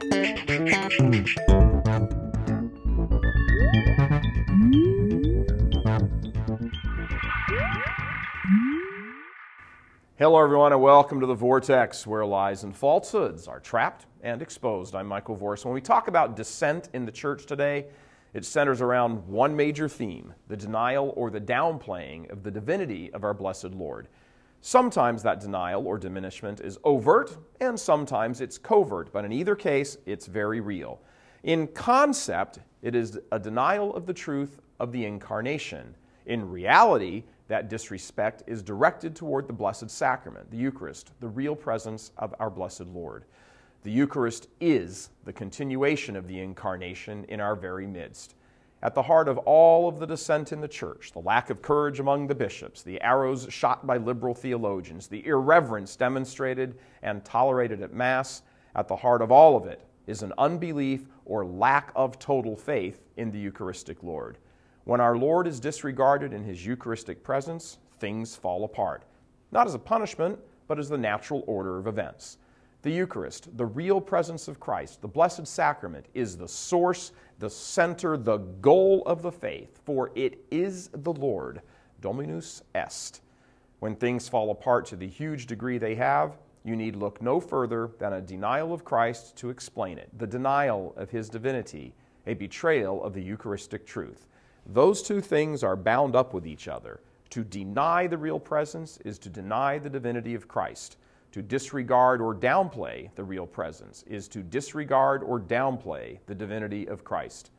Hello everyone and welcome to The Vortex, where lies and falsehoods are trapped and exposed. I'm Michael Vorse. When we talk about dissent in the church today, it centers around one major theme: the denial or the downplaying of the divinity of our blessed Lord. Sometimes that denial or diminishment is overt, and sometimes it's covert, but in either case, it's very real. In concept, it is a denial of the truth of the incarnation. In reality, that disrespect is directed toward the Blessed Sacrament, the Eucharist, the real presence of our blessed Lord. The Eucharist is the continuation of the incarnation in our very midst. At the heart of all of the dissent in the church, the lack of courage among the bishops, the arrows shot by liberal theologians, the irreverence demonstrated and tolerated at Mass, at the heart of all of it is an unbelief or lack of total faith in the Eucharistic Lord. When our Lord is disregarded in His Eucharistic presence, things fall apart. Not as a punishment, but as the natural order of events. The Eucharist, the real presence of Christ, the Blessed Sacrament, is the source, the center, the goal of the faith, for it is the Lord, Dominus est. When things fall apart to the huge degree they have, you need look no further than a denial of Christ to explain it, the denial of His divinity, a betrayal of the Eucharistic truth. Those two things are bound up with each other. To deny the real presence is to deny the divinity of Christ. To disregard or downplay the real presence is to disregard or downplay the divinity of Christ.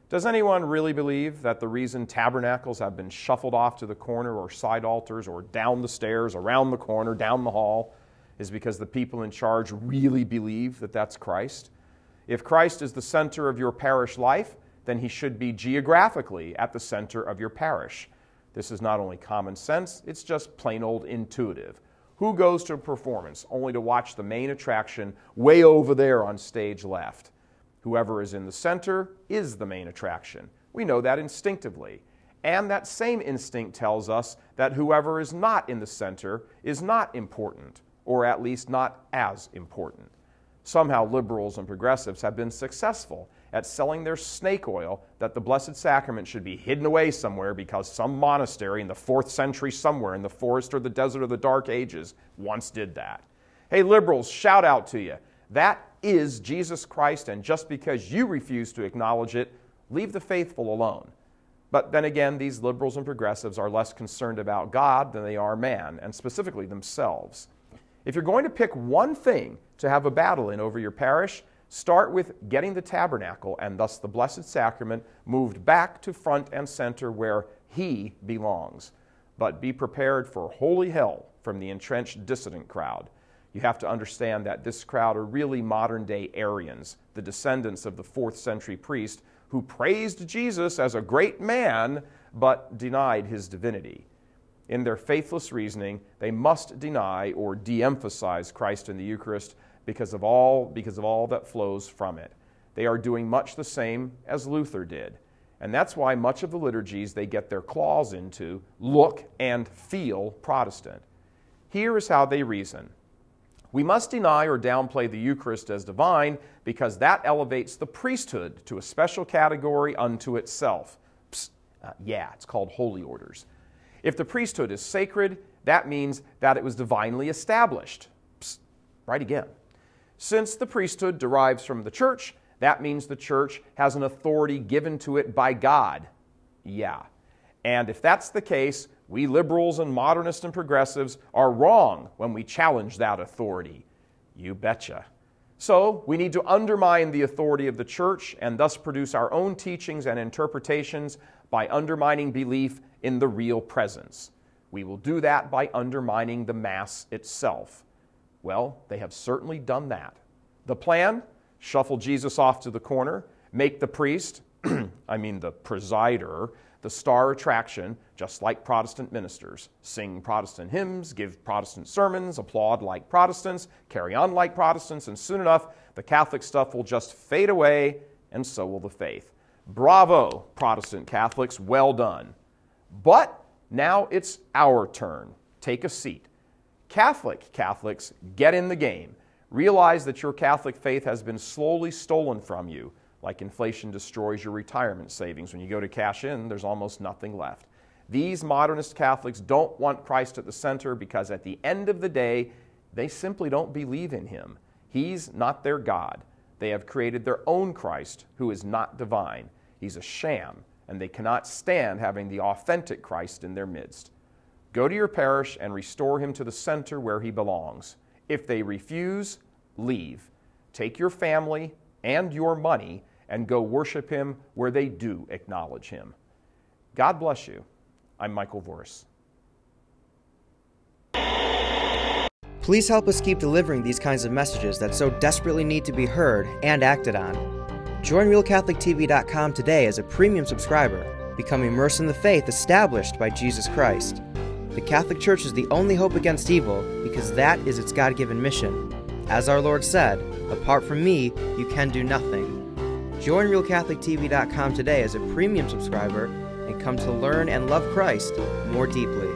Does anyone really believe that the reason tabernacles have been shuffled off to the corner or side altars or down the stairs, around the corner, down the hall, is because the people in charge really believe that that's Christ? If Christ is the center of your parish life, then He should be geographically at the center of your parish. This is not only common sense, it's just plain old intuitive. Who goes to a performance only to watch the main attraction way over there on stage left? Whoever is in the center is the main attraction. We know that instinctively. And that same instinct tells us that whoever is not in the center is not important, or at least not as important. Somehow liberals and progressives have been successful at selling their snake oil that the Blessed Sacrament should be hidden away somewhere because some monastery in the 4th century somewhere in the forest or the desert of the Dark Ages once did that. Hey, liberals, shout out to you. That is Jesus Christ, and just because you refuse to acknowledge it, leave the faithful alone. But then again, these liberals and progressives are less concerned about God than they are man, and specifically themselves. If you're going to pick one thing to have a battle in over your parish, start with getting the tabernacle and thus the Blessed Sacrament moved back to front and center where He belongs. But be prepared for holy hell from the entrenched dissident crowd. You have to understand that this crowd are really modern-day Arians, the descendants of the 4th century priest who praised Jesus as a great man but denied His divinity. In their faithless reasoning, they must deny or de-emphasize Christ in the Eucharist because of all that flows from it. They are doing much the same as Luther did. And that's why much of the liturgies they get their claws into look and feel Protestant. Here is how they reason. We must deny or downplay the Eucharist as divine because that elevates the priesthood to a special category unto itself. It's called holy orders. If the priesthood is sacred, that means that it was divinely established. Right again. Since the priesthood derives from the church, that means the church has an authority given to it by God. And if that's the case, we liberals and modernists and progressives are wrong when we challenge that authority. You betcha. So we need to undermine the authority of the church and thus produce our own teachings and interpretations by undermining belief in the real presence. We will do that by undermining the Mass itself. Well, they have certainly done that. The plan? Shuffle Jesus off to the corner, make the priest, the presider, the star attraction, just like Protestant ministers. Sing Protestant hymns, give Protestant sermons, applaud like Protestants, carry on like Protestants, and soon enough, the Catholic stuff will just fade away, and so will the faith. Bravo, Protestant Catholics, well done. But now it's our turn. Take a seat. Catholics, get in the game. Realize that your Catholic faith has been slowly stolen from you, like inflation destroys your retirement savings. When you go to cash in, there's almost nothing left. These modernist Catholics don't want Christ at the center because at the end of the day, they simply don't believe in Him. He's not their God. They have created their own Christ, who is not divine. He's a sham, and they cannot stand having the authentic Christ in their midst. Go to your parish and restore him to the center where he belongs. If they refuse, leave. Take your family and your money and go worship him where they do acknowledge him. God bless you. I'm Michael Vorse. Please help us keep delivering these kinds of messages that so desperately need to be heard and acted on. Join RealCatholicTV.com today as a premium subscriber. Become immersed in the faith established by Jesus Christ. The Catholic Church is the only hope against evil because that is its God-given mission. As our Lord said, apart from me, you can do nothing. Join RealCatholicTV.com today as a premium subscriber and come to learn and love Christ more deeply.